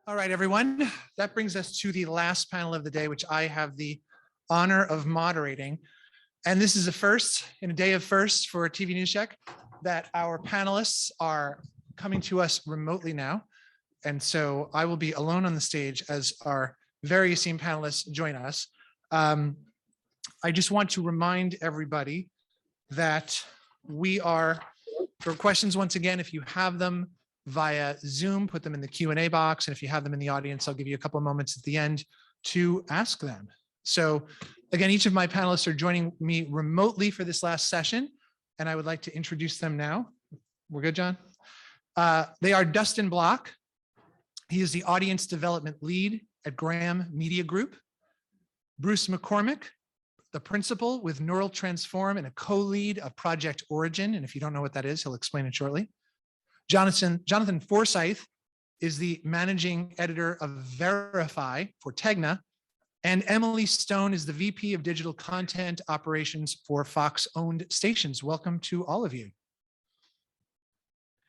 All right, everyone. That brings us to the last panel of the day, which I have the honor of moderating. And this is a first in a day of firsts for TV News Check that our panelists are coming to us remotely now. And so I will be alone on the stage as our very esteemed panelists join us. I just want to remind everybody that we are, for questions, once again, if you have them via Zoom, put them in the Q&A box. And if you have them in the audience, I'll give you a couple of moments at the end to ask them. So again, each of my panelists are joining me remotely for this last session, and I would like to introduce them now. We're good, John? They are Dustin Block. He is the audience development lead at Graham Media Group. Bruce McCormick, the principal with Neural Transform and a co-lead of Project Origin. And if you don't know what that is, he'll explain it shortly. Jonathan Forsyth is the managing editor of Verify for Tegna. And Emily Stone is the VP of Digital Content Operations for Fox-owned stations. Welcome to all of you.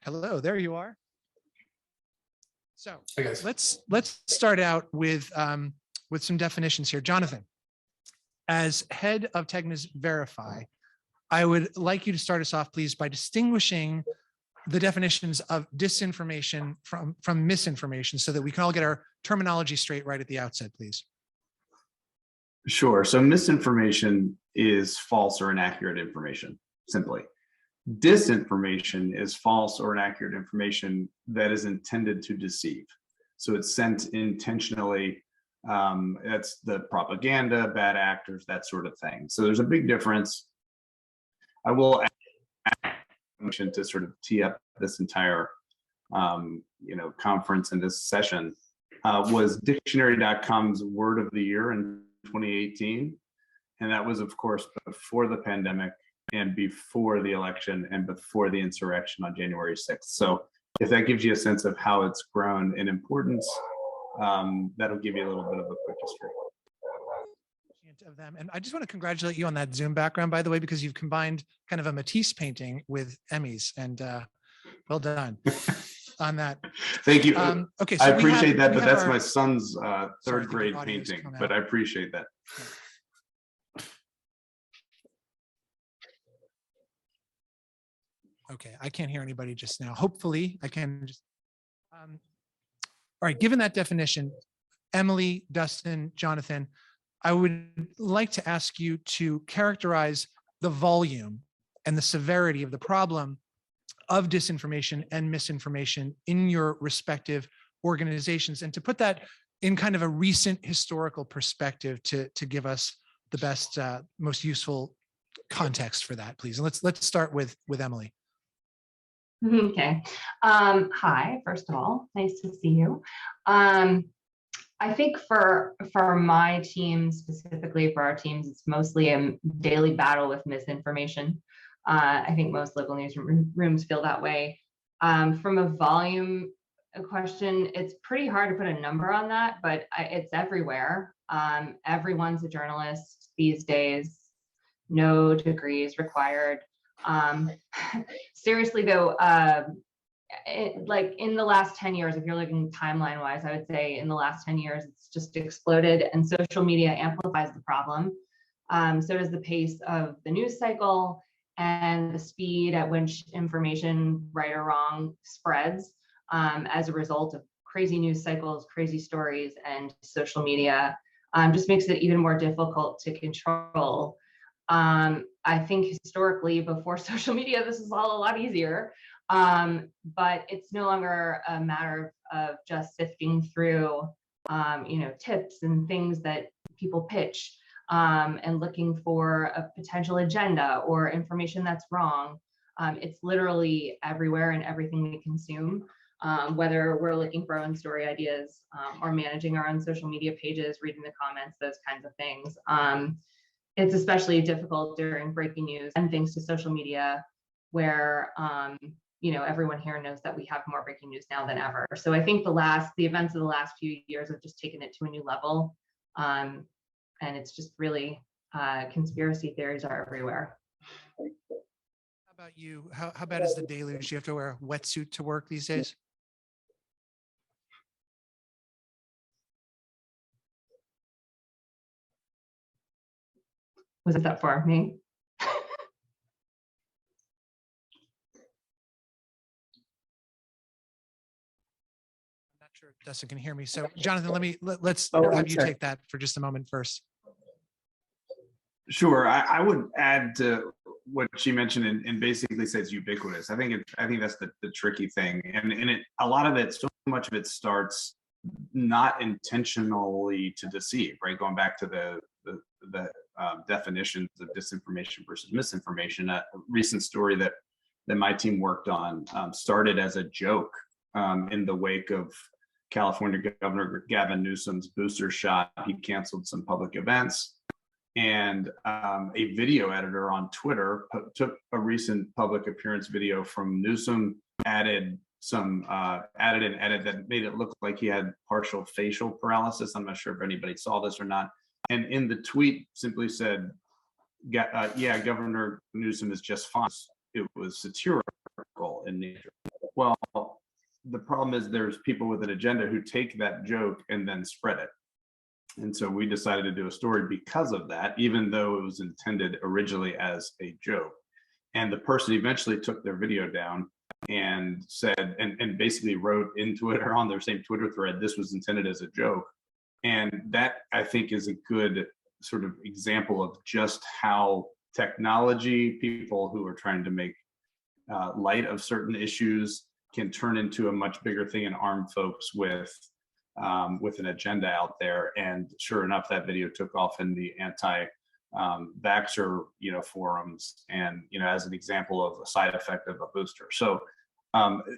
Hello, there you are. So hey guys. Let's start out with some definitions here. Jonathan, as head of Tegna's Verify, I would like you to start us off, please, by distinguishing the definitions of disinformation from misinformation so that we can all get our terminology straight right at the outset, please. Sure. So misinformation is false or inaccurate information, simply. Disinformation is false or inaccurate information that is intended to deceive. So it's sent intentionally. That's the propaganda, bad actors, that sort of thing. So there's a big difference. I will add to sort of tee up this entire conference and this session was dictionary.com's word of the year in 2018. And that was, of course, before the pandemic and before the election and before the insurrection on January 6th. So if that gives you a sense of how it's grown in importance, that'll give you a little bit of a quick history of them. And I just want to congratulate you on that Zoom background, by the way, because you've combined kind of a Matisse painting with Emmys, and well done on that. Thank you. Okay, so I appreciate that, but that's my son's third grade painting, but I appreciate that. Okay, I can't hear anybody just now. Hopefully I can just, all right, given that definition, Emily, Dustin, Jonathan, I would like to ask you to characterize the volume and the severity of the problem of disinformation and misinformation in your respective organizations, and to put that in kind of a recent historical perspective to give us the best, most useful context for that, please. And let's start with Emily. Okay. Hi, first of all, nice to see you. I think for my team, specifically for our teams, it's mostly a daily battle with misinformation. I think most local newsrooms feel that way. From a volume question, it's pretty hard to put a number on that, but it's everywhere. Everyone's a journalist these days, no degrees required. Seriously though, like in the last 10 years, if you're looking timeline wise, I would say in the last 10 years, it's just exploded, and social media amplifies the problem. So does the pace of the news cycle and the speed at which information, right or wrong, spreads as a result of crazy news cycles, crazy stories, and social media just makes it even more difficult to control. I think historically, before social media, this is all a lot easier. But it's no longer a matter of just sifting through, tips and things that people pitch and looking for a potential agenda or information that's wrong. It's literally everywhere in everything we consume, whether we're looking for our own story ideas or managing our own social media pages, reading the comments, those kinds of things. It's especially difficult during breaking news and thanks to social media, where everyone here knows that we have more breaking news now than ever. So I think the events of the last few years have just taken it to a new level. And it's just really, conspiracy theories are everywhere. How about you? How bad is the deluge? You have to wear a wetsuit to work these days? Was that for me? Not sure if Dustin can hear me. So Jonathan, let's Oh, have I'm you sorry. take that for just a moment first. Sure. I would add to what she mentioned and basically says ubiquitous. I think that's the tricky thing. And a lot of it, so much of it starts not intentionally to deceive, right? Going back to the definitions of disinformation versus misinformation. A recent story that my team worked on started as a joke in the wake of California Governor Gavin Newsom's booster shot. He canceled some public events. And a video editor on Twitter took a recent public appearance video from Newsom, added an edit that made it look like he had partial facial paralysis. I'm not sure if anybody saw this or not. And in the tweet simply said, yeah, Governor Newsom is just fine. It was satirical in nature. Well, the problem is there's people with an agenda who take that joke and then spread it. And so we decided to do a story because of that, even though it was intended originally as a joke. And the person eventually took their video down and said, and basically wrote in Twitter on their same Twitter thread, this was intended as a joke. And that, I think, is a good sort of example of just how technology, people who are trying to make light of certain issues, can turn into a much bigger thing and arm folks with an agenda out there. And sure enough, that video took off in the anti-vaxxer, forums, and as an example of a side effect of a booster. So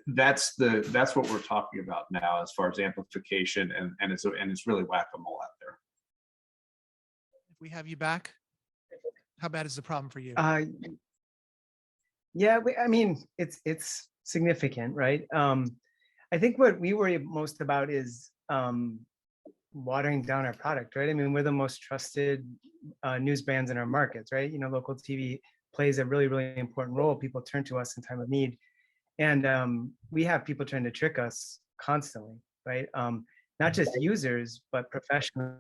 that's what we're talking about now as far as amplification, and it's really whack-a-mole out there. If we have you back, how bad is the problem for you? Yeah, I mean, it's significant, right? I think what we worry most about is watering down our product, right? I mean, we're the most trusted news brands in our markets, right? Local TV plays a really, really important role. People turn to us in time of need. And we have people trying to trick us constantly, right? Not just users, but professional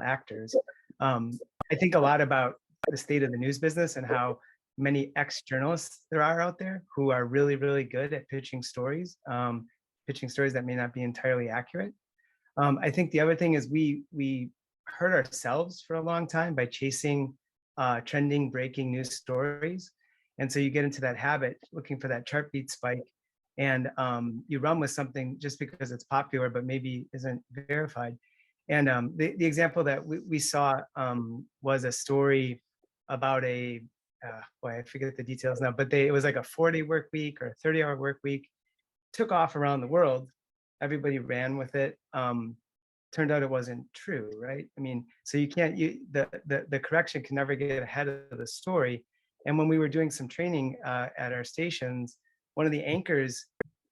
actors. I think a lot about the state of the news business and how many ex-journalists there are out there who are really, really good at pitching stories that may not be entirely accurate. I think the other thing is we hurt ourselves for a long time by chasing trending breaking news stories. And so you get into that habit looking for that chart beat spike, and you run with something just because it's popular, but maybe isn't verified. And the example that we saw was a story about I forget the details now, but it was like a 4-day work week or a 30-hour work week, took off around the world. Everybody ran with it. Turned out it wasn't true, right? I mean, so the correction can never get ahead of the story. And when we were doing some training at our stations, one of the anchors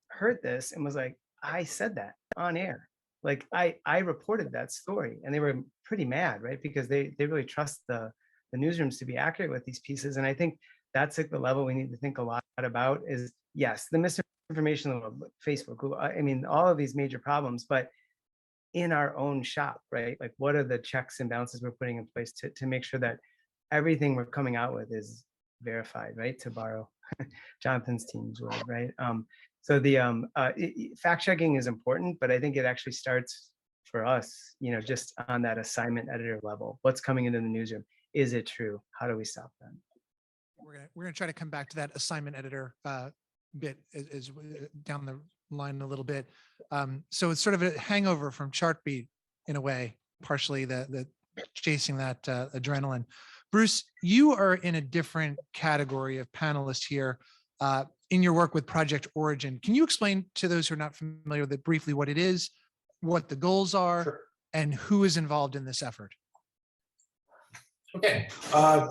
heard this and was like, I said that on air. Like I reported that story, and they were pretty mad, right? Because they really trust the newsrooms to be accurate with these pieces. And I think that's like the level we need to think a lot about is, yes, the misinformation, Facebook, Google, I mean, all of these major problems, but in our own shop, right? Like what are the checks and balances we're putting in place to make sure that everything we're coming out with is verified, right? To borrow Jonathan's team's word, right? So the fact checking is important, but I think it actually starts for us, just on that assignment editor level. What's coming into the newsroom? Is it true? How do we stop that? We're gonna try to come back to that assignment editor bit as down the line a little bit. So it's sort of a hangover from Chartbeat in a way, partially the chasing that adrenaline. Bruce, you are in a different category of panelists here in your work with Project Origin. Can you explain to those who are not familiar with it briefly what it is, what the goals are, Sure. and who is involved in this effort? Okay,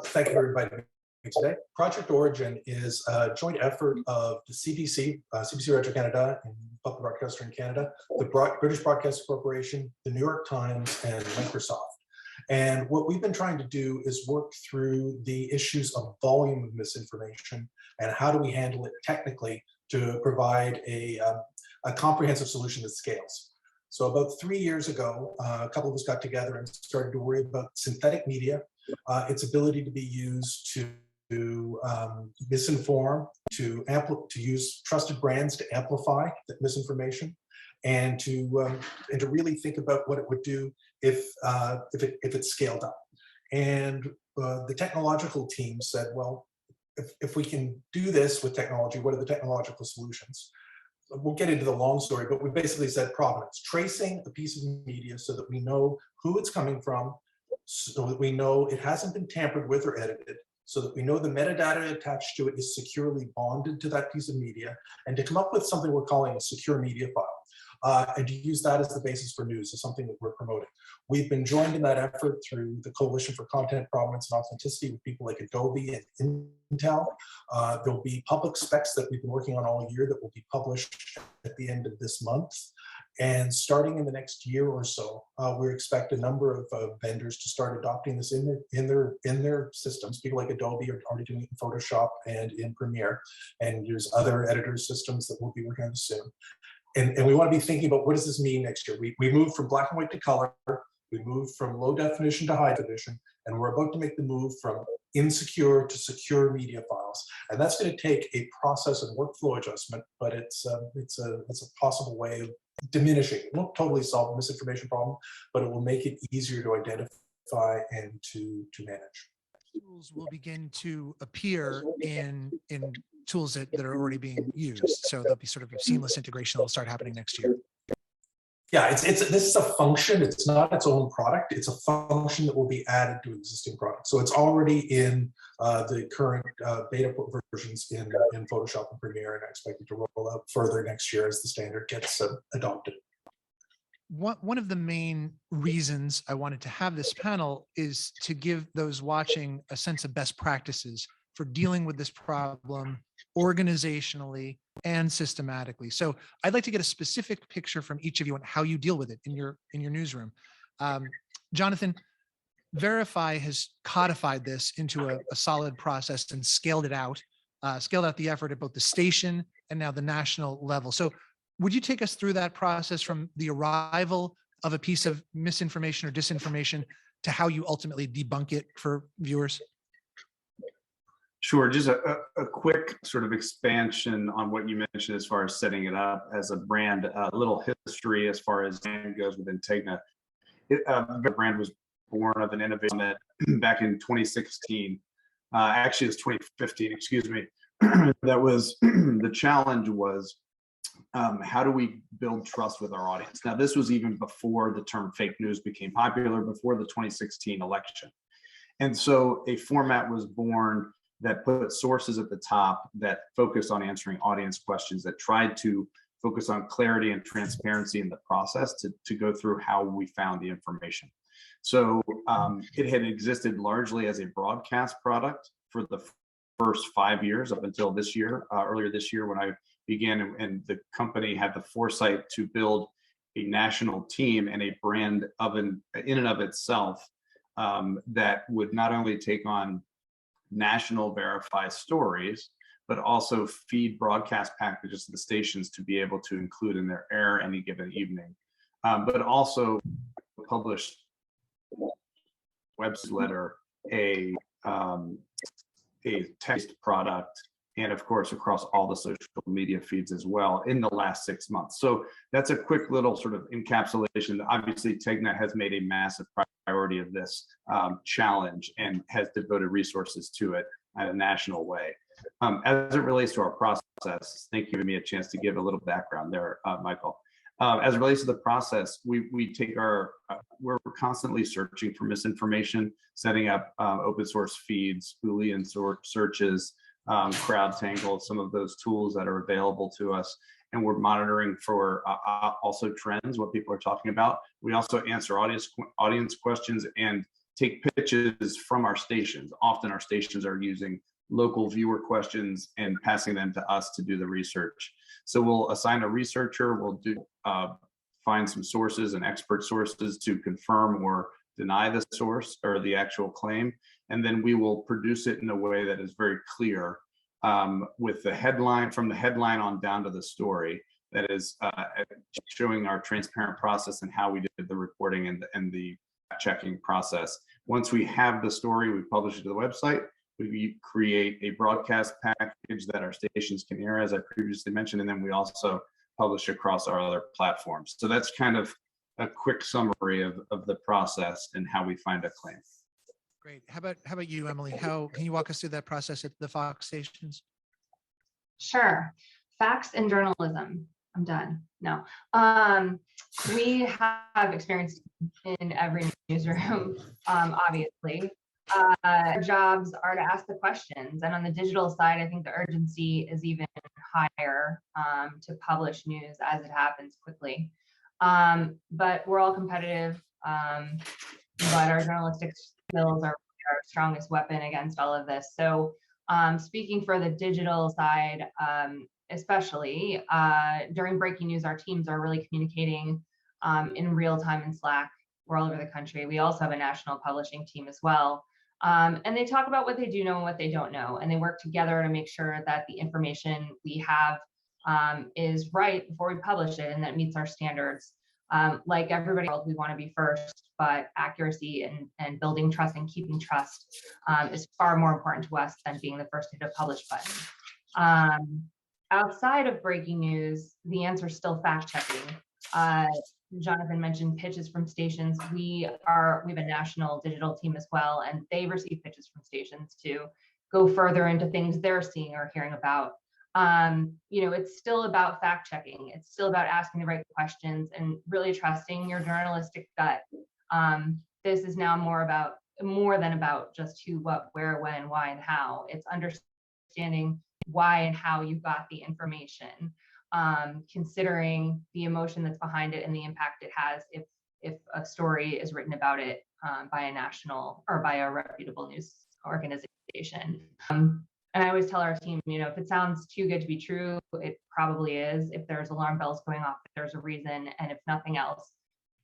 thank you for inviting me today. Project Origin is a joint effort of the CBC, CBC Radio Canada, and Public Broadcaster in Canada, the British Broadcasting Corporation, the New York Times, and Microsoft. And what we've been trying to do is work through the issues of volume of misinformation and how do we handle it technically to provide a comprehensive solution that scales. So about 3 years ago, a couple of us got together and started to worry about synthetic media its ability to be used to misinform, to use trusted brands to amplify that misinformation, and to really think about what it would do if it's scaled up. And the technological team said, well, if we can do this with technology, what are the technological solutions? We'll get into the long story, but we basically said provenance, tracing a piece of media so that we know who it's coming from, so that we know it hasn't been tampered with or edited, so that we know the metadata attached to it is securely bonded to that piece of media, and to come up with something we're calling a secure media file, and to use that as the basis for news is something that we're promoting. We've been joined in that effort through the Coalition for Content Provenance and Authenticity with people like Adobe and Intel. There'll be public specs that we've been working on all year that will be published at the end of this month. And starting in the next year or so, we expect a number of vendors to start adopting this in their systems. People like Adobe are already doing it in Photoshop and in Premiere, and there's other editor systems that we'll be working on soon. And we want to be thinking about what does this mean next year. We moved from black and white to color. We moved from low definition to high definition, and we're about to make the move from insecure to secure media files. And that's going to take a process and workflow adjustment, but it's a possible way of diminishing. It won't totally solve the misinformation problem, but it will make it easier to identify and to manage. Tools will begin to appear in tools that are already being used. So there'll be sort of a seamless integration that will start happening next year. Yeah, this is a function. It's not its own product. It's a function that will be added to existing products. So it's already in the current beta versions in Photoshop and Premiere, and I expect it to roll out further next year as the standard gets adopted. One of the main reasons I wanted to have this panel is to give those watching a sense of best practices for dealing with this problem organizationally and systematically. So I'd like to get a specific picture from each of you on how you deal with it in your newsroom. Jonathan, Verify has codified this into a solid process and scaled out the effort at both the station and now the national level. So would you take us through that process from the arrival of a piece of misinformation or disinformation to how you ultimately debunk it for viewers? Sure, just a quick sort of expansion on what you mentioned as far as setting it up as a brand, a little history as far as brand goes within Tegna. The brand was born of an innovation that back in 2016, actually it was 2015, excuse me. That was, the challenge was, how do we build trust with our audience? Now, this was even before the term fake news became popular, before the 2016 election. And so a format was born that put sources at the top that focused on answering audience questions, that tried to focus on clarity and transparency in the process to go through how we found the information. So it had existed largely as a broadcast product for the first 5 years up until this year, earlier this year when I began, and the company had the foresight to build a national team and a brand in and of itself that would not only take on national Verify stories, but also feed broadcast packages to the stations to be able to include in their air any given evening, but also publish websletter, a text product, and of course across all the social media feeds as well in the last 6 months. So that's a quick little sort of encapsulation. Obviously, Tegna has made a massive priority of this challenge and has devoted resources to it in a national way. As it relates to our process, thank you for giving me a chance to give a little background there, Michael. As it relates to the process, we take we're constantly searching for misinformation, setting up open source feeds, Boolean searches, CrowdTangle, some of those tools that are available to us. And we're monitoring for also trends, what people are talking about. We also answer audience questions and take pitches from our stations. Often our stations are using local viewer questions and passing them to us to do the research. So we'll assign a researcher, we'll find some sources and expert sources to confirm or deny the source or the actual claim. And then we will produce it in a way that is very clear with the headline, from the headline on down to the story, that is showing our transparent process and how we did the reporting and the checking process. Once we have the story, we publish it to the website. We create a broadcast package that our stations can air, as I previously mentioned, and then we also publish across our other platforms. So that's kind of a quick summary of the process and how we find a claim. Great. How about you, Emily? How can you walk us through that process at the Fox stations? Sure. Facts and journalism. I'm done. No. We have experience in every newsroom, obviously. Our jobs are to ask the questions. And on the digital side, I think the urgency is even higher to publish news as it happens quickly. But we're all competitive, but our journalistic skills are our strongest weapon against all of this. So speaking for the digital side, especially during breaking news, our teams are really communicating in real time in Slack. We're all over the country. We also have a national publishing team as well. And they talk about what they do know and what they don't know. And they work together to make sure that the information we have is right before we publish it and that meets our standards. Like everybody else, we want to be first, but accuracy and building trust and keeping trust is far more important to us than being the first to hit a publish button. Outside of breaking news, the answer is still fact checking. Jonathan mentioned pitches from stations. We have a national digital team as well, and they receive pitches from stations to go further into things they're seeing or hearing about. It's still about fact checking. It's still about asking the right questions and really trusting your journalistic gut. This is now more than about just who, what, where, when, why, and how. It's understanding why and how you got the information, considering the emotion that's behind it and the impact it has if a story is written about it by a national or by a reputable news organization. And I always tell our team, if it sounds too good to be true, it probably is. If there's alarm bells going off, there's a reason. And if nothing else,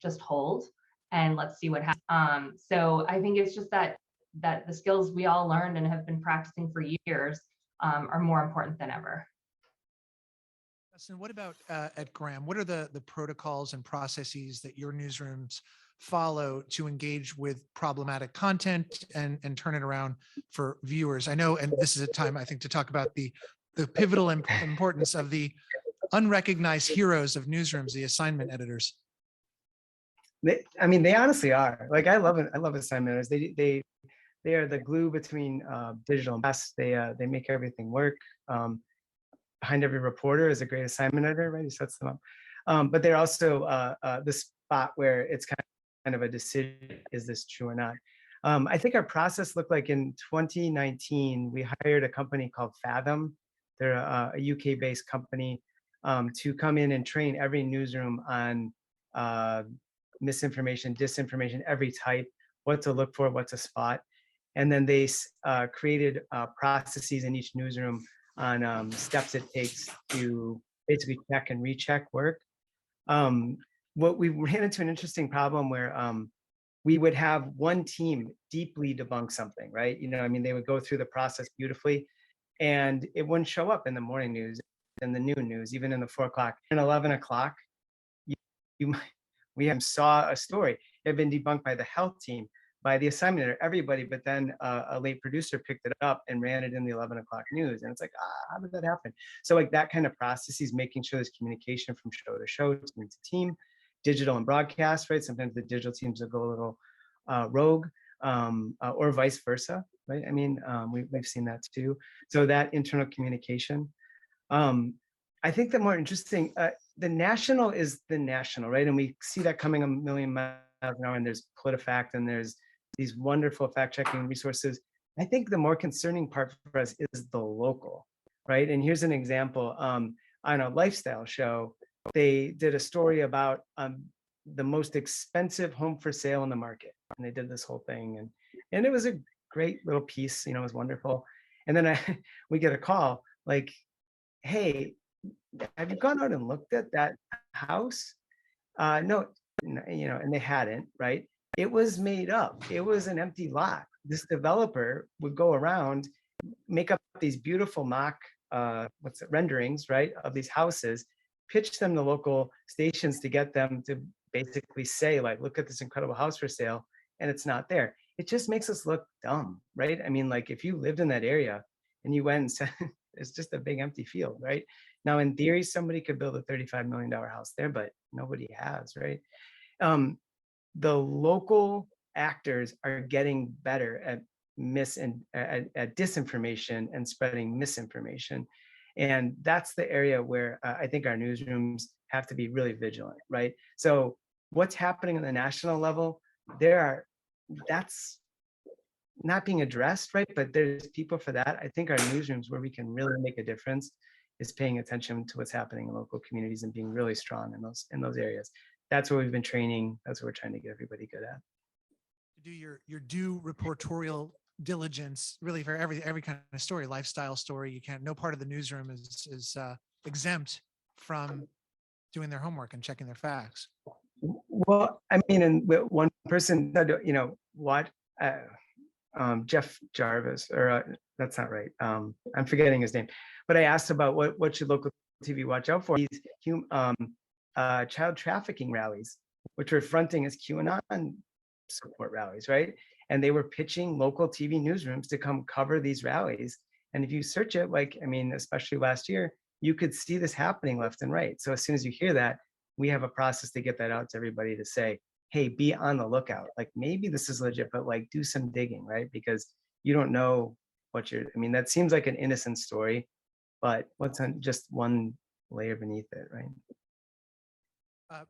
just hold and let's see what happens. So I think it's just that the skills we all learned and have been practicing for years are more important than ever. Justin, what about at Graham? What are the protocols and processes that your newsrooms follow to engage with problematic content and turn it around for viewers? I know, and this is a time I think to talk about the pivotal importance of the unrecognized heroes of newsrooms, the assignment editors. They honestly are. Like I love assignment editors. They are the glue between digital and press. They make everything work. Behind every reporter is a great assignment editor, right? He sets them up. But they're also the spot where it's kind of a decision, is this true or not? I think our process looked like in 2019, we hired a company called Fathom. They're a UK-based company to come in and train every newsroom on misinformation, disinformation, every type, what to look for, what to spot. And then they created processes in each newsroom on steps it takes to basically check and recheck work. What we ran into an interesting problem where we would have one team deeply debunk something, right? They would go through the process beautifully and it wouldn't show up in the morning news, in the noon news, even in the 4 o'clock and 11 o'clock. We saw a story. It had been debunked by the health team, by the assignment editor, everybody, but then a late producer picked it up and ran it in the 11 o'clock news. And it's like, how did that happen? So like that kind of processes, making sure there's communication from show to show, team to team, digital and broadcast, right? Sometimes the digital teams will go a little rogue or vice versa, right? We've seen that too. So that internal communication. I think the more interesting, the national is the national, right? And we see that coming a million miles an hour, and there's PolitiFact and there's these wonderful fact-checking resources. I think the more concerning part for us is the local, right? And here's an example. On a lifestyle show, they did a story about the most expensive home for sale in the market. And they did this whole thing. And it was a great little piece, it was wonderful. And then we get a call like, hey, have you gone out and looked at that house? No, and they hadn't, right? It was made up. It was an empty lot. This developer would go around, make up these beautiful mock renderings, right, of these houses, pitch them to local stations to get them to basically say, like, look at this incredible house for sale. and it's not there. It just makes us look dumb, right? I mean, like if you lived in that area and you went and said, it's just a big empty field, right? Now, in theory, somebody could build a $35 million house there, but nobody has, right? The local actors are getting better at at disinformation and spreading misinformation. And that's the area where I think our newsrooms have to be really vigilant, right? So what's happening on the national level, that's not being addressed, right? But there's people for that. I think our newsrooms where we can really make a difference is paying attention to what's happening in local communities and being really strong in those areas. That's where we've been training. That's what we're trying to get everybody good at. Do your due reportorial diligence really for every kind of story, lifestyle story. You can't, no part of the newsroom is exempt from doing their homework and checking their facts. Well, I mean, and one person said, you know, what Jeff Jarvis, or that's not right. I'm forgetting his name, but I asked about what should local TV watch out for. These child trafficking rallies, which were fronting as QAnon support rallies, right? And they were pitching local TV newsrooms to come cover these rallies. And if you search it, like, I mean, especially last year, you could see this happening left and right. So as soon as you hear that, we have a process to get that out to everybody to say, hey, be on the lookout. Like maybe this is legit, but like do some digging, right? Because you don't know I mean, that seems like an innocent story, but what's on just one layer beneath it, right?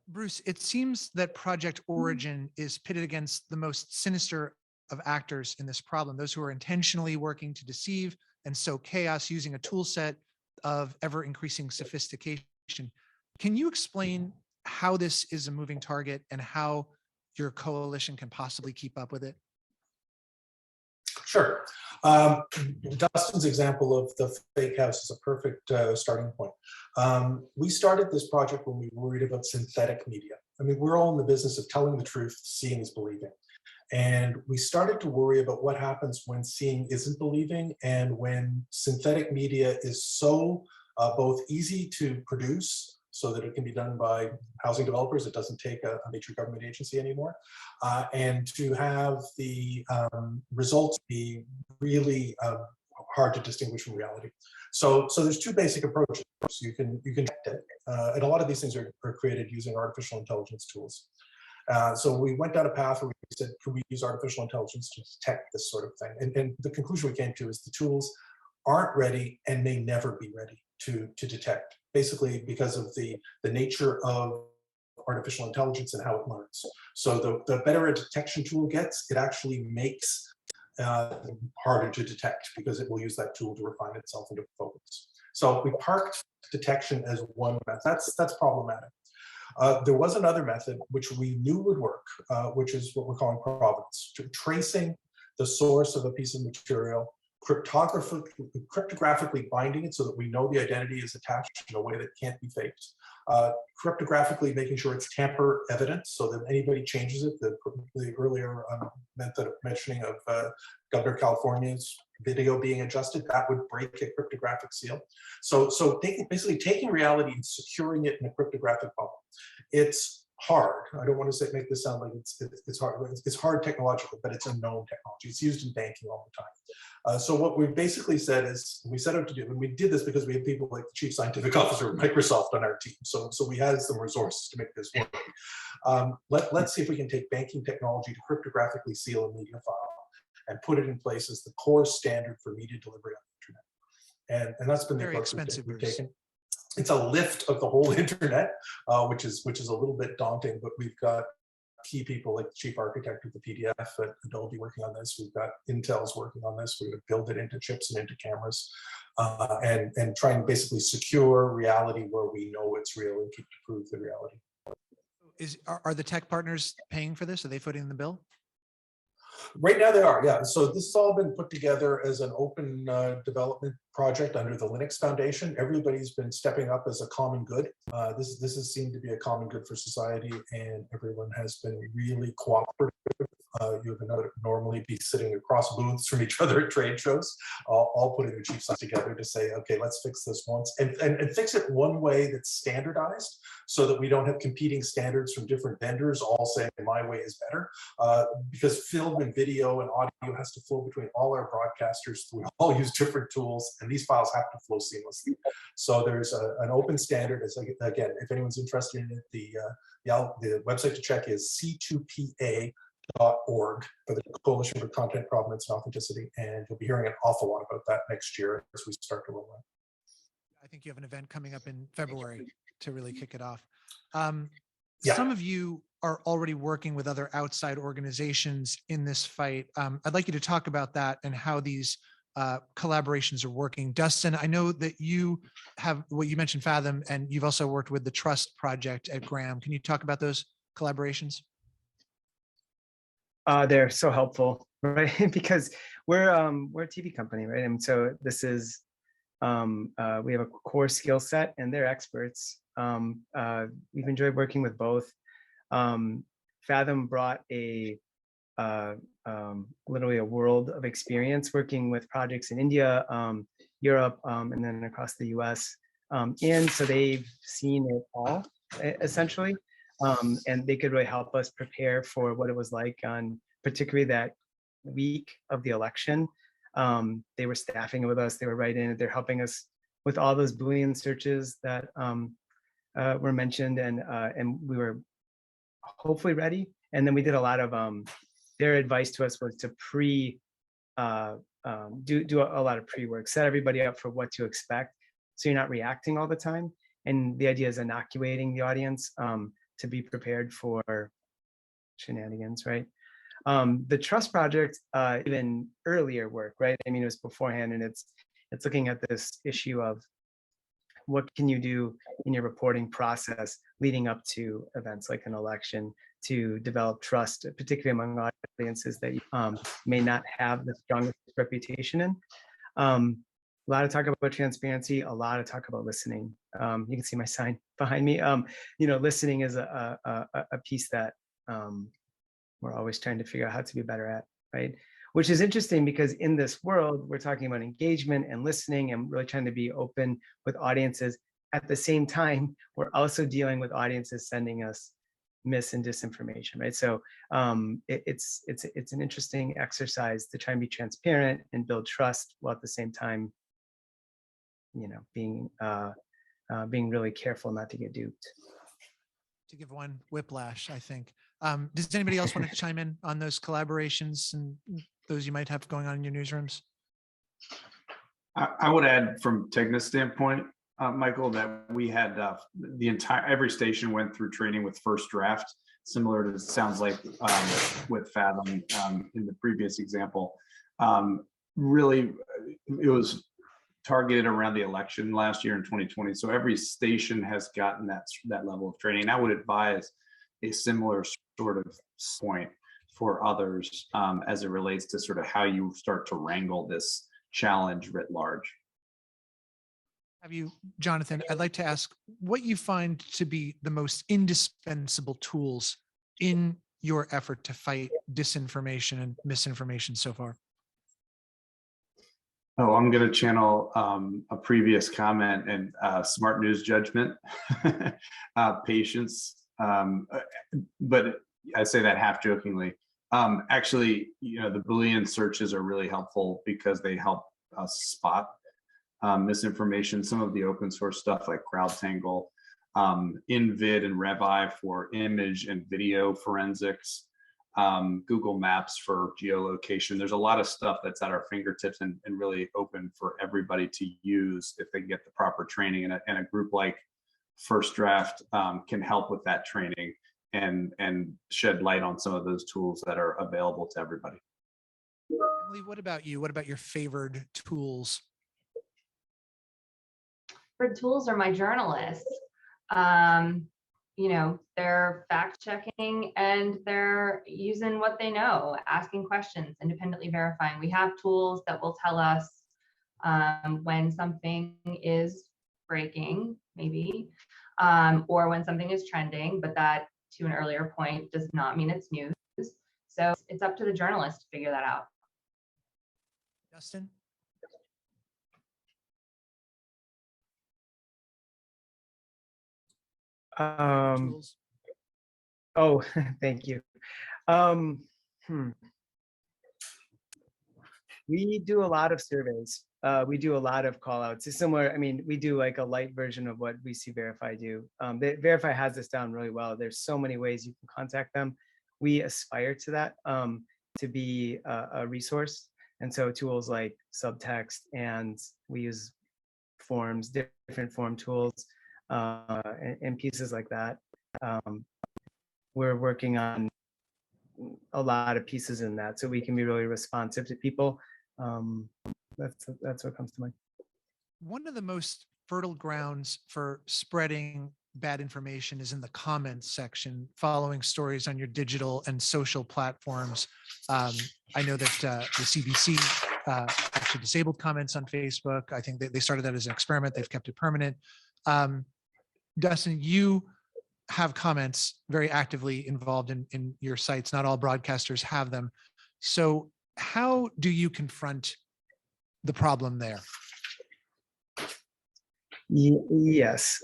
Bruce, it seems that Project Origin is pitted against the most sinister of actors in this problem, those who are intentionally working to deceive and sow chaos using a tool set of ever increasing sophistication. Can you explain how this is a moving target and how your coalition can possibly keep up with it? Sure. Dustin's example of the fake house is a perfect starting point. We started this project when we worried about synthetic media. I mean, we're all in the business of telling the truth, seeing is believing. And we started to worry about what happens when seeing isn't believing and when synthetic media is so both easy to produce so that it can be done by housing developers. It doesn't take a major government agency anymore. And to have the results be really hard to distinguish from reality. So there's two basic approaches. You can detect it. And a lot of these things are created using artificial intelligence tools. So we went down a path where we said, can we use artificial intelligence to detect this sort of thing? And the conclusion we came to is the tools aren't ready and may never be ready to detect, basically because of the nature of artificial intelligence and how it learns. So the better a detection tool gets, it actually makes harder to detect because it will use that tool to refine itself into focus. So we parked detection as one method. That's problematic. There was another method which we knew would work, which is what we're calling provenance, tracing the source of a piece of material, cryptographically binding it so that we know the identity is attached in a way that can't be faked, cryptographically making sure it's tamper evident so that anybody changes it. The earlier method of mentioning of Governor California's video being adjusted, that would break a cryptographic seal. So basically taking reality and securing it in a cryptographic bubble. It's hard. I don't want to make this sound like it's hard. It's hard technologically, but it's a known technology. It's used in banking all the time. So what we basically said is we set out to do, and we did this because we had people like the chief scientific officer of Microsoft on our team. So we had some resources to make this work. Let's see if we can take banking technology to cryptographically seal a media file and put it in place as the core standard for media delivery on the internet. And that's been the Very approach expensive, we've Bruce. taken. It's a lift of the whole internet, which is a little bit daunting, but we've got key people like the chief architect of the PDF at Adobe working on this. We've got Intel's working on this. We would build it into chips and into cameras and try and basically secure reality where we know it's real and keep to prove the reality. Are the tech partners paying for this? Are they footing the bill? Right now they are, yeah. So this has all been put together as an open development project under the Linux Foundation. Everybody's been stepping up as a common good. This has seemed to be a common good for society, and everyone has been really cooperative You would normally be sitting across booths from each other at trade shows, all putting their chief scientists together to say, okay, let's fix this once and fix it one way that's standardized so that we don't have competing standards from different vendors all saying my way is better. Because film and video and audio has to flow between all our broadcasters. We all use different tools and these files have to flow seamlessly. So there's an open standard. As again, if anyone's interested in it, the website to check is c2pa.org for the Coalition for Content Provenance and Authenticity. And you'll be hearing an awful lot about that next year as we start to roll out. I think you have an event coming up in February to really kick it off. Yeah. Some of you are already working with other outside organizations in this fight. I'd like you to talk about that and how these collaborations are working. Dustin, I know that you have, what you mentioned, Fathom, and you've also worked with the Trust Project at Graham. Can you talk about those collaborations? They're so helpful, right? Because we're a TV company, right? And so this is we have a core skill set, and they're experts. We've enjoyed working with both. Fathom brought literally a world of experience working with projects in India, Europe, and then across the US. And so they've seen it all, essentially. And they could really help us prepare for what it was like on particularly that week of the election. They were staffing with us, they were right in it, they're helping us with all those Boolean searches that were mentioned, and we were hopefully ready. And then we did a lot of their advice to us was to do a lot of pre-work, set everybody up for what to expect, so you're not reacting all the time. And the idea is inoculating the audience to be prepared for shenanigans, right? The Trust Project, even earlier work, right? I mean, it was beforehand, and it's looking at this issue of what can you do in your reporting process leading up to events like an election to develop trust, particularly among audiences that you may not have the strongest reputation in. A lot of talk about transparency, a lot of talk about listening. You can see my sign behind me. Listening is a piece that we're always trying to figure out how to be better at, right? Which is interesting because in this world, we're talking about engagement and listening and really trying to be open with audiences. At the same time, we're also dealing with audiences sending us mis and disinformation, right? So it's an interesting exercise to try and be transparent and build trust while at the same time, being really careful not to get duped. To give one whiplash, I think. Does anybody else want to chime in on those collaborations and those you might have going on in your newsrooms? I would add from Tegna's standpoint, Michael, that we had every station went through training with First Draft, similar to sounds like with Fathom in the previous example. Really, it was targeted around the election last year in 2020. So every station has gotten that level of training. I would advise a similar sort of point for others as it relates to sort of how you start to wrangle this challenge writ large. Have you, Jonathan, I'd like to ask what you find to be the most indispensable tools in your effort to fight disinformation and misinformation so far? Oh, I'm going to channel a previous comment and smart news judgment, patience. But I say that half jokingly. Actually, the Boolean searches are really helpful because they help us spot misinformation. Some of the open source stuff like CrowdTangle, InVid and RevEye for image and video forensics, Google Maps for geolocation. There's a lot of stuff that's at our fingertips and really open for everybody to use if they get the proper training. And a group like First Draft can help with that training and shed light on some of those tools that are available to everybody. Emily, what about you? What about your favored tools? For tools are my journalists. They're fact checking and they're using what they know, asking questions, independently verifying. We have tools that will tell us when something is breaking, maybe, or when something is trending, but that, to an earlier point, does not mean it's news. So it's up to the journalist to figure that out. Justin? Tools? Oh, thank you. Um, hmm. We do a lot of surveys. We do a lot of call outs. It's similar. I mean, we do like a light version of what We See Verify do. Verify has this down really well. There's so many ways you can contact them. We aspire to that, to be a resource. And so tools like subtext, and we use forms, different form tools, and pieces like that. We're working on a lot of pieces in that, so we can be really responsive to people. That's what comes to mind. One of the most fertile grounds for spreading bad information is in the comments section, following stories on your digital and social platforms. I know that the CBC actually disabled comments on Facebook. I think they started that as an experiment. They've kept it permanent. Dustin, you have comments very actively involved in your sites. Not all broadcasters have them. So how do you confront the problem there? Yes.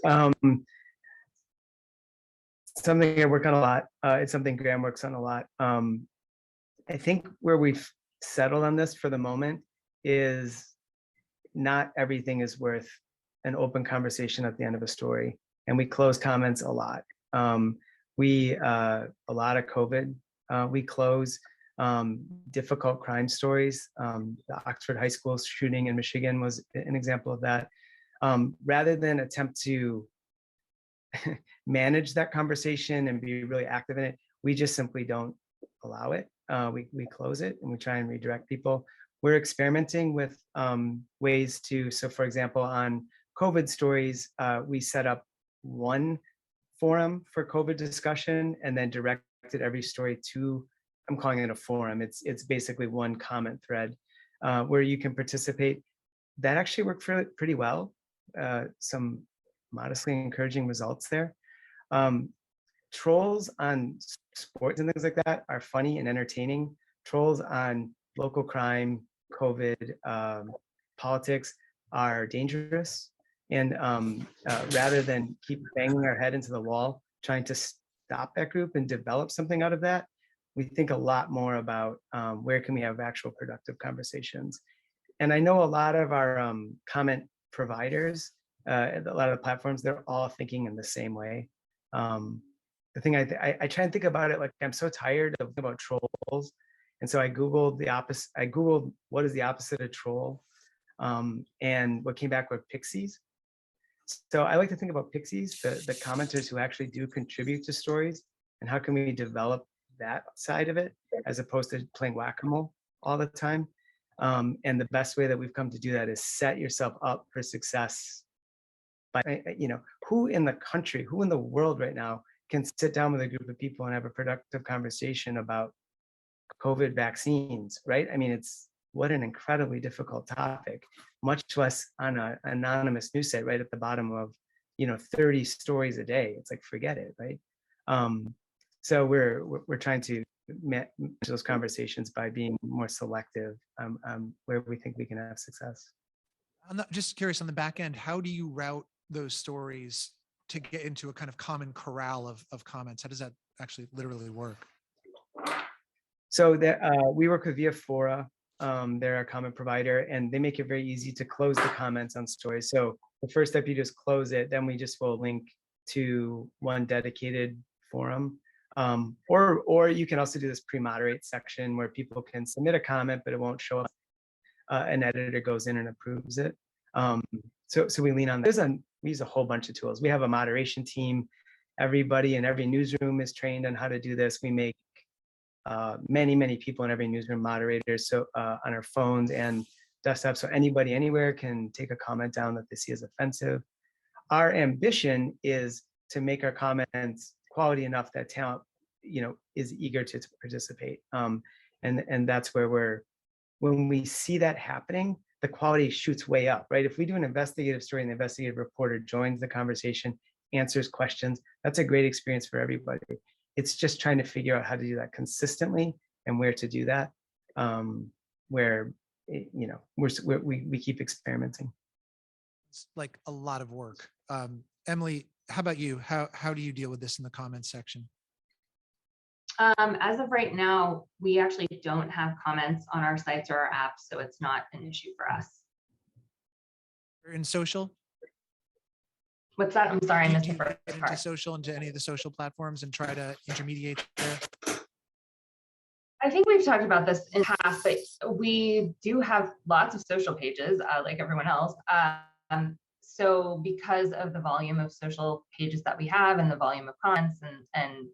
Something I work on a lot. It's something Graham works on a lot. I think where we've settled on this for the moment is not everything is worth an open conversation at the end of a story. And we close comments a lot. A lot of COVID, we close difficult crime stories. The Oxford High School shooting in Michigan was an example of that. Rather than attempt to manage that conversation and be really active in it, we just simply don't allow it. We close it and we try and redirect people. We're experimenting with ways to, so for example, on COVID stories, we set up one forum for COVID discussion and then directed every story to, I'm calling it a forum. It's basically one comment thread where you can participate. That actually worked pretty well. Some modestly encouraging results there. Trolls on sports and things like that are funny and entertaining. Trolls on local crime, COVID, politics are dangerous. And rather than keep banging our head into the wall, trying to stop that group and develop something out of that, we think a lot more about where can we have actual productive conversations. And I know a lot of our comment providers, a lot of the platforms, they're all thinking in the same way. The thing I try and think about it like I'm so tired of thinking about trolls, and so I googled the opposite. I googled what is the opposite of troll, and what came back were pixies. So I like to think about pixies, the commenters who actually do contribute to stories, and how can we develop that side of it as opposed to playing whack-a-mole all the time. And the best way that we've come to do that is set yourself up for success. By, who in the country, who in the world right now can sit down with a group of people and have a productive conversation about COVID vaccines, right? I mean, what an incredibly difficult topic, much less on an anonymous news site right at the bottom of, 30 stories a day. It's like, forget it, right? So we're trying to manage those conversations by being more selective where we think we can have success. I'm just curious on the back end, how do you route those stories to get into a kind of common corral of comments? How does that actually literally work? So we work with Via Fora. They're a comment provider, and they make it very easy to close the comments on stories. So the first step, you just close it. Then we just will link to one dedicated forum. Or you can also do this pre-moderate section where people can submit a comment, but it won't show up. An editor goes in and approves it. So we lean on that. We use a whole bunch of tools. We have a moderation team. Everybody in every newsroom is trained on how to do this. We make many people in every newsroom moderators, so on our phones and desktops, so anybody anywhere can take a comment down that they see as offensive. Our ambition is to make our comments quality enough that talent, is eager to participate. And that's where when we see that happening, the quality shoots way up, right? If we do an investigative story and the investigative reporter joins the conversation, answers questions, that's a great experience for everybody. It's just trying to figure out how to do that consistently and where to do that, where, you know, we keep experimenting. It's like a lot of work. Emily, how about you? How do you deal with this in the comments section? As of right now, we actually don't have comments on our sites or our apps, so it's not an issue for us. In social? What's that? I'm sorry, I Do missed you the first get into part. social, into any of the social platforms and try to intermediate there? I think we've talked about this in the past, but we do have lots of social pages, like everyone else. So because of the volume of social pages that we have and the volume of comments and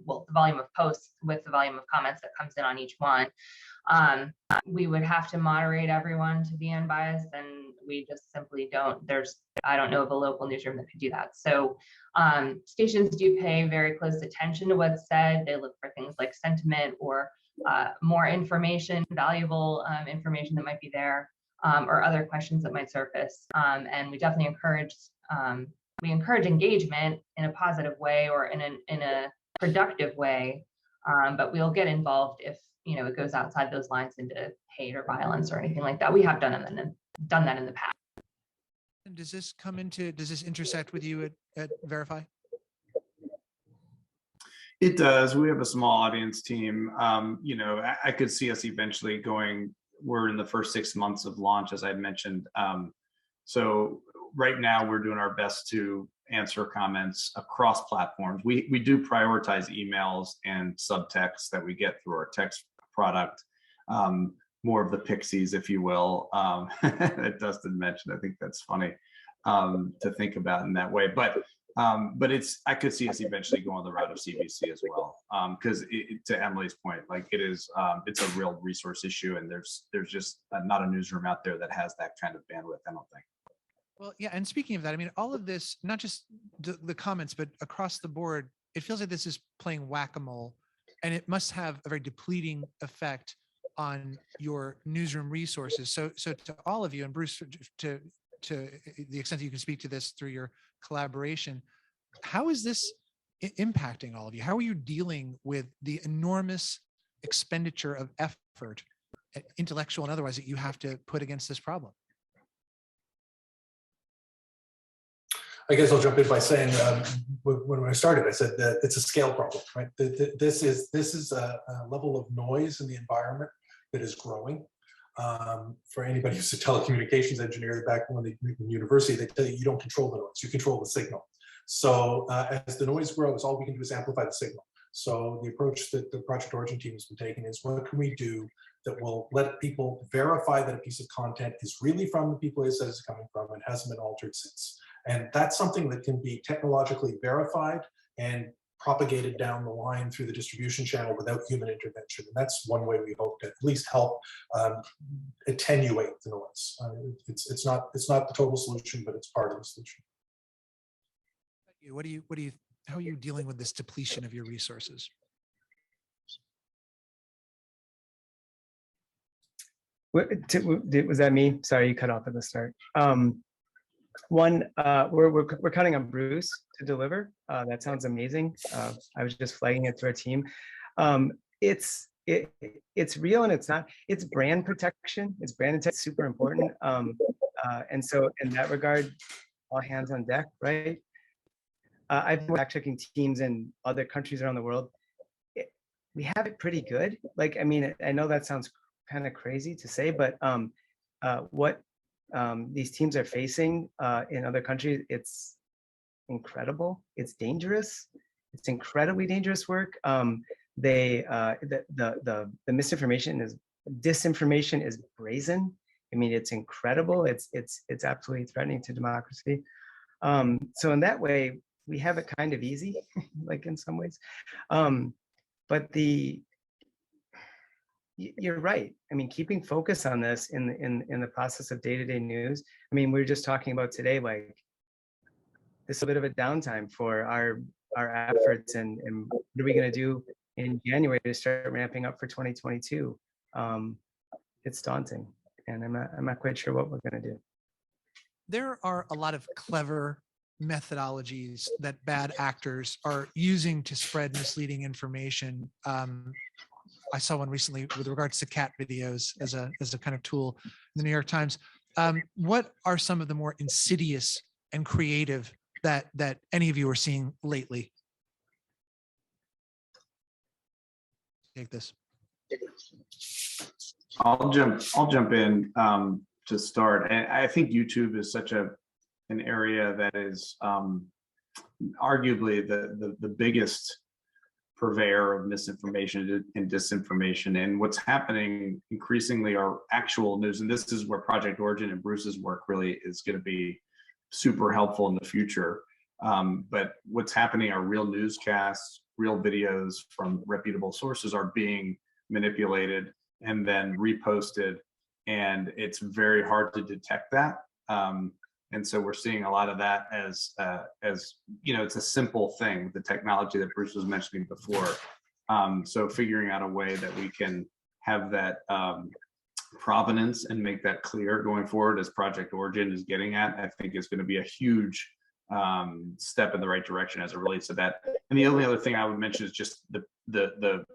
well, the volume of posts with the volume of comments that comes in on each one, we would have to moderate everyone to be unbiased, and we just simply don't. I don't know of a local newsroom that could do that. So stations do pay very close attention to what's said. They look for things like sentiment or more information, valuable information that might be there, or other questions that might surface. And we definitely encourage engagement in a positive way or in a productive way. But we'll get involved if, you know, it goes outside those lines into hate or violence or anything like that. We have done that in the past. And does this intersect with you at Verify? It does. We have a small audience team. You know, I could see us eventually going. We're in the first 6 months of launch, as I mentioned. So right now we're doing our best to answer comments across platforms. We do prioritize emails and subtext that we get through our text product. More of the pixies, if you will, that Dustin mentioned. I think that's funny to think about in that way. But I could see us eventually going the route of CBC as well, because to Emily's point, like it's a real resource issue, and there's just not a newsroom out there that has that kind of bandwidth, I don't think. Well, yeah. And speaking of that, I mean, all of this, not just the comments, but across the board, it feels like this is playing whack-a-mole, and it must have a very depleting effect on your newsroom resources. So to all of you, and Bruce, to the extent that you can speak to this through your collaboration, how is this impacting all of you? How are you dealing with the enormous expenditure of effort, intellectual and otherwise, that you have to put against this problem? I guess I'll jump in by saying, when I started, I said that it's a scale problem, right? This is a level of noise in the environment that is growing. For anybody who's a telecommunications engineer back when they in university, they tell you don't control the noise, you control the signal. So as the noise grows, all we can do is amplify the signal. So the approach that the Project Origin team has been taking is, what can we do that will let people verify that a piece of content is really from the people it says it's coming from and hasn't been altered since. And that's something that can be technologically verified and propagated down the line through the distribution channel without human intervention. And that's one way we hope to at least help attenuate the noise. It's not the total solution, but it's part of the solution. How are you dealing with this depletion of your resources? Was that me? Sorry, you cut off at the start. One, we're counting on Bruce to deliver. That sounds amazing. I was just flagging it to our team. It's real and it's not. It's brand protection. It's brand protection, super important. And so in that regard, all hands on deck, right? I've been fact-checking teams in other countries around the world. We have it pretty good. Like, I mean, I know that sounds kind of crazy to say, but what these teams are facing in other countries, it's incredible. It's dangerous. It's incredibly dangerous work. The disinformation is brazen. I mean, it's incredible. It's absolutely threatening to democracy. So in that way, we have it kind of easy, like in some ways. But you're right. I mean, keeping focus on this in the process of day-to-day news. I mean, we were just talking about today, like this is a bit of a downtime for our efforts, and what are we going to do in January to start ramping up for 2022? It's daunting, and I'm not quite sure what we're going to do. There are a lot of clever methodologies that bad actors are using to spread misleading information. I saw one recently with regards to cat videos as a kind of tool in the New York Times. What are some of the more insidious and creative that any of you are seeing lately? Take this. I'll jump in to start. And I think YouTube is such an area that is arguably the biggest purveyor of misinformation and disinformation. And what's happening increasingly are actual news. And this is where Project Origin and Bruce's work really is going to be super helpful in the future. But what's happening are real newscasts, real videos from reputable sources are being manipulated and then reposted. And it's very hard to detect that. And so we're seeing a lot of that as it's a simple thing, the technology that Bruce was mentioning before. So figuring out a way that we can have that provenance and make that clear going forward, as Project Origin is getting at, I think is going to be a huge step in the right direction as it relates to that. And the only other thing I would mention is just the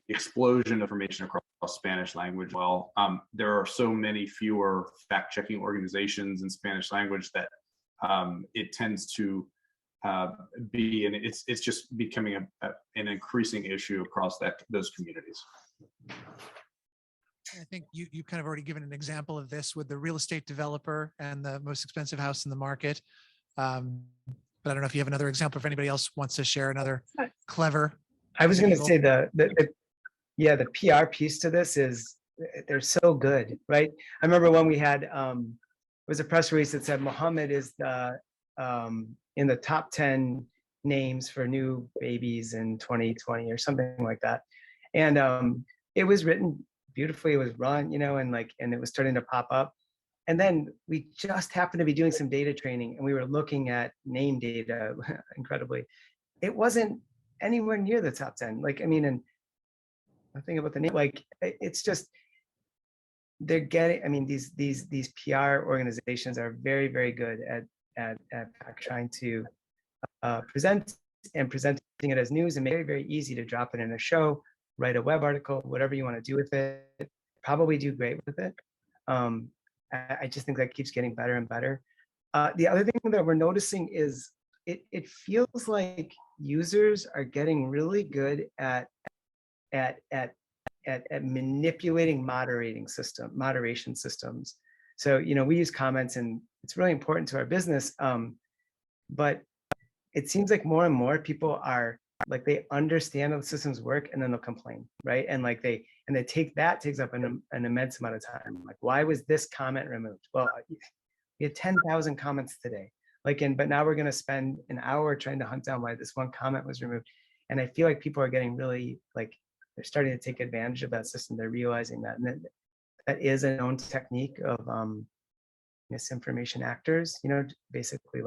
explosion of information across Spanish language. Well, there are so many fewer fact-checking organizations in Spanish language that it tends to be, and it's just becoming an increasing issue across those communities. I think you kind of already given an example of this with the real estate developer and the most expensive house in the market. But I don't know if you have another example, if anybody else wants to share another clever. I was going to say the PR piece to this is they're so good, right? I remember when we had it was a press release that said Muhammad is in the top 10 names for new babies in 2020 or something like that, and it was written beautifully. It was run, and it was starting to pop up. And then we just happened to be doing some data training, and we were looking at name data. Incredibly, it wasn't anywhere near the top 10. And nothing about the name. It's just they're getting. These PR organizations are very, very good at trying to presenting it as news, and very, very easy to drop it in a show, write a web article, whatever you want to do with it. Probably do great with it. I just think that keeps getting better and better. The other thing that we're noticing is it feels like users are getting really good at manipulating moderation systems. So we use comments, and it's really important to our business. But it seems like more and more people are they understand how the systems work, and then they'll complain, right? And they takes up an immense amount of time. Why was this comment removed? Well, we had 10,000 comments today. But now we're going to spend an hour trying to hunt down why this one comment was removed. And I feel like people are getting really they're starting to take advantage of that system. They're realizing that, and that is a known technique of misinformation actors. Basically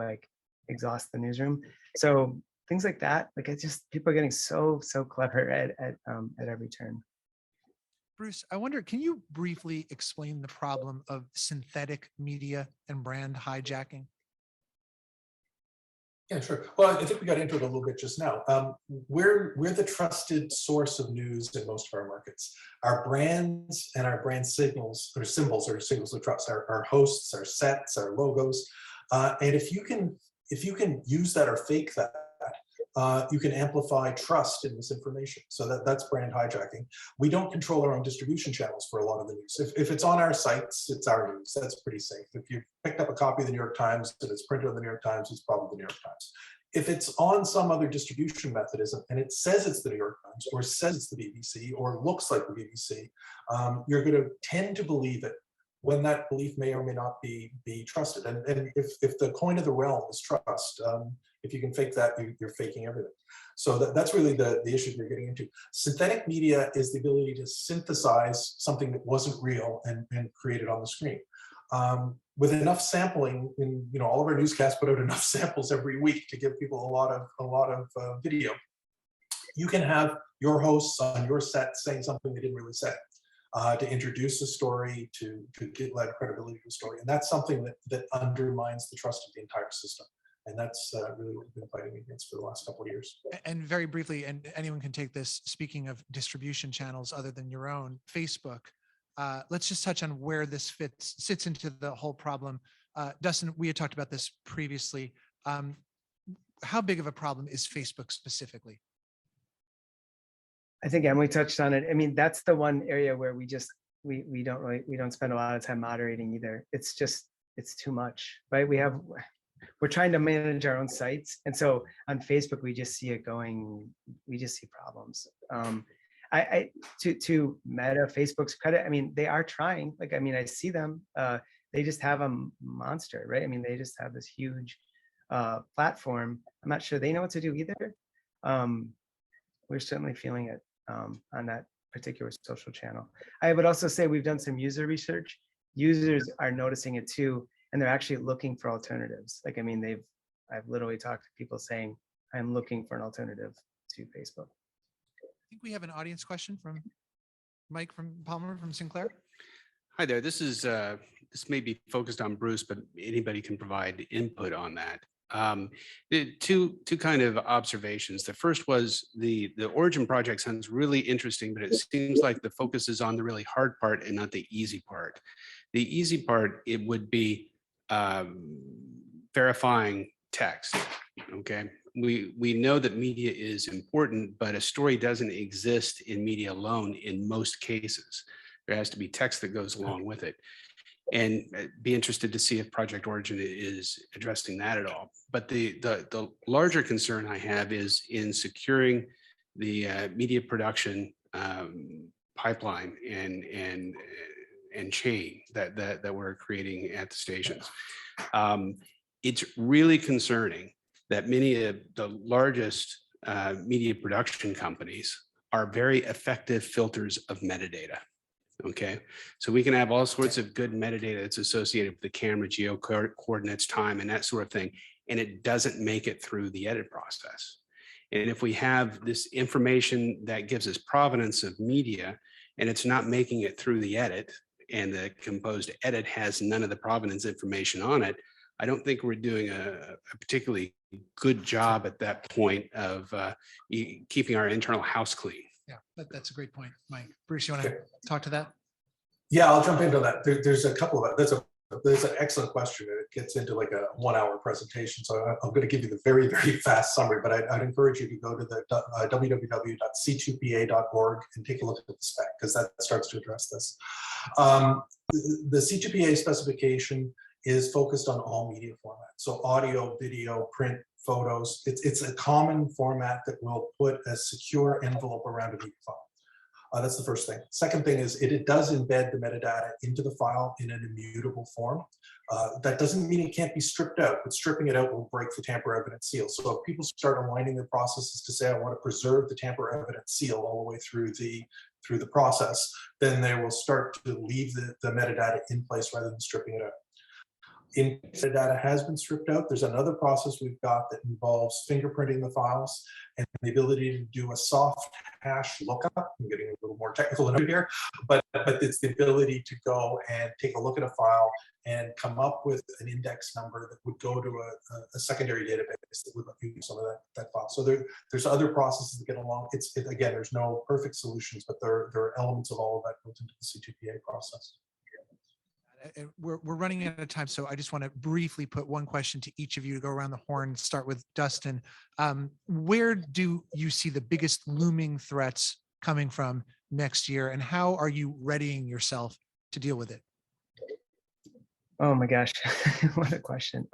exhaust the newsroom. So things like that. People are getting so clever at every turn. Bruce, I wonder, can you briefly explain the problem of synthetic media and brand hijacking? Yeah, sure. Well, I think we got into it a little bit just now. We're the trusted source of news in most of our markets. Our brands and our brand signals or symbols are signals of trust. Our hosts, our sets, our logos, and if you can use that or fake that, you can amplify trust in misinformation. So that's brand hijacking. We don't control our own distribution channels for a lot of the news. If it's on our sites, it's our news. That's pretty safe. If you picked up a copy of the New York Times and it's printed on the New York Times, it's probably the New York Times. If it's on some other distribution mechanism and it says it's the New York Times or says it's the BBC or looks like the BBC, you're going to tend to believe it when that belief may or may not be trusted. And if the coin of the realm is trust, if you can fake that, you're faking everything. So that's really the issue we're getting into. Synthetic media is the ability to synthesize something that wasn't real and create it on the screen. With enough sampling, all of our newscasts put out enough samples every week to give people a lot of video. You can have your hosts on your set saying something they didn't really say. To introduce a story, to get credibility to a story. And that's something that undermines the trust of the entire system. And that's really what we've been fighting against for the last couple of years. And very briefly, and anyone can take this, speaking of distribution channels other than your own, Facebook, let's just touch on where this sits into the whole problem. Dustin, we had talked about this previously. How big of a problem is Facebook specifically? I think Emily touched on it. I mean, that's the one area where we don't spend a lot of time moderating either. It's too much, right? We're trying to manage our own sites. And so on Facebook, we just see it going, we just see problems. To Meta, Facebook's credit, I mean, they are trying, like, I mean, I see them, they just have a monster, right? I mean, they just have this huge platform. I'm not sure they know what to do either. We're certainly feeling it on that particular social channel. I would also say we've done some user research. Users are noticing it too, and they're actually looking for alternatives. Like, I mean, I've literally talked to people saying, I'm looking for an alternative to Facebook. I think we have an audience question from Mike from Palmer from Sinclair. Hi there. This may be focused on Bruce, but anybody can provide input on that. Two kind of observations. The first was the Origin project sounds really interesting, but it seems like the focus is on the really hard part and not the easy part. The easy part, it would be verifying text. Okay, we know that media is important, but a story doesn't exist in media alone in most cases. There has to be text that goes along with it. And be interested to see if Project Origin is addressing that at all. But the larger concern I have is in securing the media production pipeline and chain that we're creating at the stations. It's really concerning that many of the largest media production companies are very effective filters of metadata. Okay, so we can have all sorts of good metadata that's associated with the camera, geo coordinates, time, and that sort of thing, and it doesn't make it through the edit process. And if we have this information that gives us provenance of media, and it's not making it through the edit, and the composed edit has none of the provenance information on it, I don't think we're doing a particularly good job at that point of keeping our internal house clean. Yeah, that's a great point, Mike. Bruce, you want to talk to that? Yeah, I'll jump into that. There's a couple of it. That's an excellent question. It gets into like a 1-hour presentation. So I'm going to give you the very, very fast summary, but I'd encourage you to go to the www.c2pa.org and take a look at the spec, because that starts to address this. The C2PA specification is focused on all media formats. So audio, video, print, photos. It's a common format that will put a secure envelope around a media file. That's the first thing. Second thing is it does embed the metadata into the file in an immutable form. That doesn't mean it can't be stripped out, but stripping it out will break the tamper evidence seal. So if people start aligning their processes to say, I want to preserve the tamper evidence seal all the way through the process, then they will start to leave the metadata in place rather than stripping it out. In the data has been stripped out, there's another process we've got that involves fingerprinting the files and the ability to do a soft hash lookup. I'm getting a little more technical here, but it's the ability to go and take a look at a file and come up with an index number that would go to a secondary database that would let you use some of that file. So there's other processes that get along. Again, there's no perfect solutions, but there are elements of all of that built into the C2PA process. We're running out of time, so I just want to briefly put one question to each of you to go around the horn. Start with Dustin. Where do you see the biggest looming threats coming from next year, and how are you readying yourself to deal with it? Oh my gosh, what a question.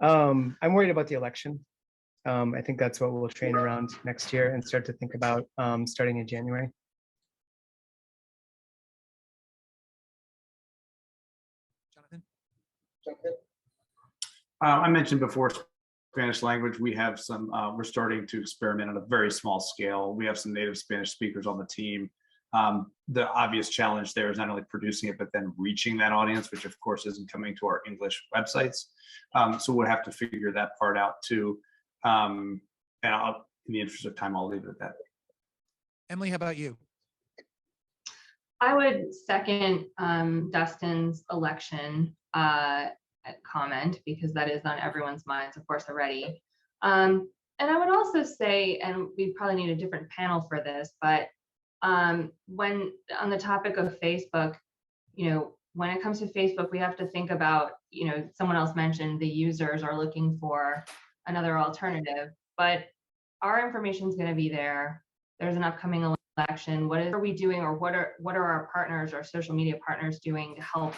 I'm worried about the election. I think that's what we'll train around next year and start to think about starting in January. I mentioned before Spanish language. We have some, we're starting to experiment on a very small scale. We have some native Spanish speakers on the team. The obvious challenge there is not only producing it, but then reaching that audience, which of course isn't coming to our English websites. So we'll have to figure that part out too. And in the interest of time, I'll leave it at that. Emily, how about you? I would second Dustin's election. comment, because that is on everyone's minds, of course, already. And I would also say, and we probably need a different panel for this, but when on the topic of Facebook, when it comes to Facebook, we have to think about, someone else mentioned the users are looking for another alternative, but our information is going to be there. There's an upcoming election. What are we doing, or what are our partners, our social media partners doing to help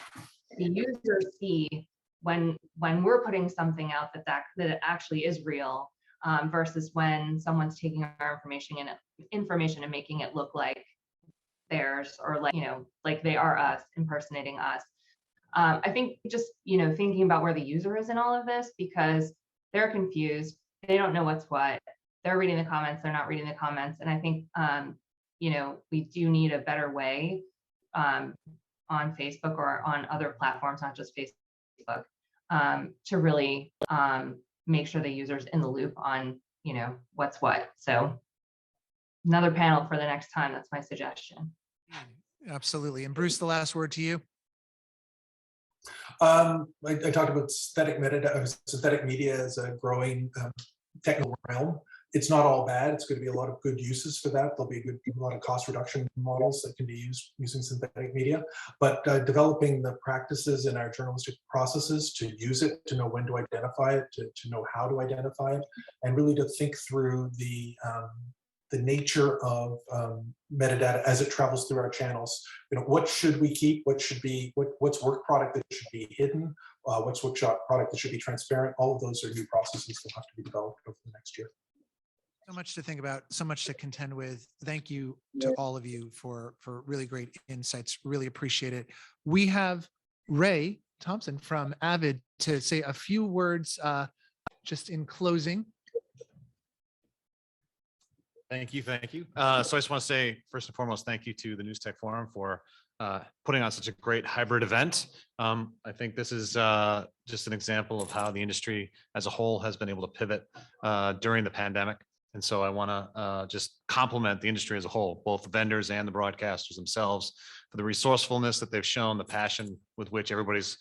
the users see when we're putting something out that it actually is real, versus when someone's taking our information and making it look like theirs, or like they are us, impersonating us. I think just thinking about where the user is in all of this, because they're confused, they don't know what's what, they're reading the comments, they're not reading the comments, and I think we do need a better way on Facebook or on other platforms, not just Facebook, to really make sure the user's in the loop on what's what. So another panel for the next time. That's my suggestion. Absolutely. And Bruce, the last word to you. I talked about synthetic media as a growing technical realm. It's not all bad. It's going to be a lot of good uses for that. There'll be a lot of cost reduction models that can be used using synthetic media, but developing the practices in our journalistic processes to use it, to know when to identify it, to know how to identify it, and really to think through the nature of metadata as it travels through our channels. What should we keep? What's work product that should be hidden? What's workshop product that should be transparent? All of those are new processes that have to be developed over the next year. So much to think about, so much to contend with. Thank you to all of you for really great insights. Really appreciate it. We have Ray Thompson from Avid to say a few words just in closing. Thank you. So I just want to say, first and foremost, thank you to the News Tech Forum for putting on such a great hybrid event. I think this is just an example of how the industry as a whole has been able to pivot during the pandemic. And so I want to just compliment the industry as a whole, both the vendors and the broadcasters themselves, for the resourcefulness that they've shown, the passion with which everybody's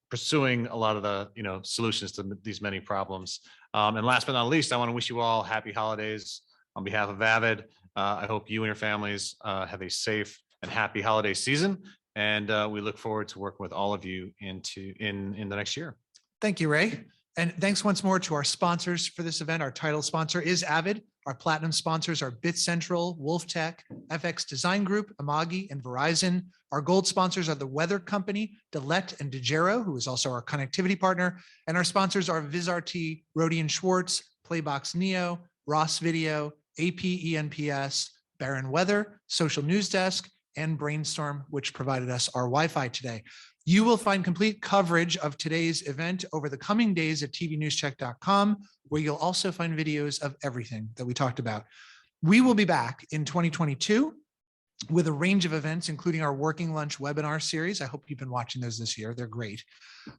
pursuing a lot of the solutions to these many problems. And last but not least, I want to wish you all happy holidays. On behalf of Avid, I hope you and your families have a safe and happy holiday season. And we look forward to working with all of you in the next year. Thank you, Ray. And thanks once more to our sponsors for this event. Our title sponsor is Avid. Our platinum sponsors are Bit Central, Wolf Tech, FX Design Group, Amagi, and Verizon. Our gold sponsors are the Weather Company, Delet and Dejero, who is also our connectivity partner. And our sponsors are VizRT, Rodian Schwartz, Playbox Neo, Ross Video, APENPS, Baron Weather, Social News Desk, and Brainstorm, which provided us our Wi-Fi today. You will find complete coverage of today's event over the coming days at tvnewscheck.com, where you'll also find videos of everything that we talked about. We will be back in 2022 with a range of events, including our Working Lunch webinar series. I hope you've been watching those this year. They're great.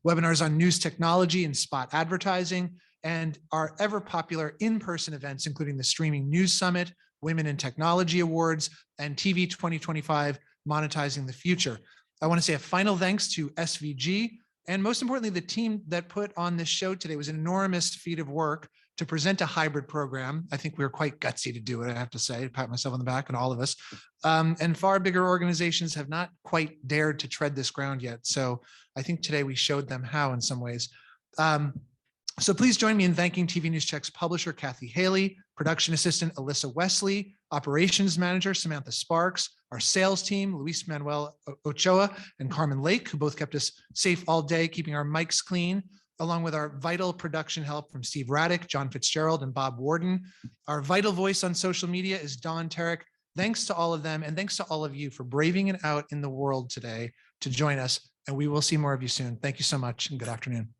Webinars on news technology and spot advertising, and our ever popular in-person events, including the Streaming News Summit, Women in Technology Awards, and TV 2025, Monetizing the Future. I want to say a final thanks to SVG, and most importantly, the team that put on this show today. It was an enormous feat of work to present a hybrid program. I think we were quite gutsy to do it, I have to say, pat myself on the back and all of us. And far bigger organizations have not quite dared to tread this ground yet. So I think today we showed them how in some ways. So please join me in thanking TV News Check's publisher, Kathy Haley, production assistant, Alyssa Wesley, operations manager, Samantha Sparks, our sales team, Luis Manuel Ochoa and Carmen Lake, who both kept us safe all day, keeping our mics clean, along with our vital production help from Steve Raddick, John Fitzgerald, and Bob Warden. Our vital voice on social media is Dawn Tarek. Thanks to all of them, and thanks to all of you for braving it out in the world today to join us, and we will see more of you soon. Thank you so much, and good afternoon.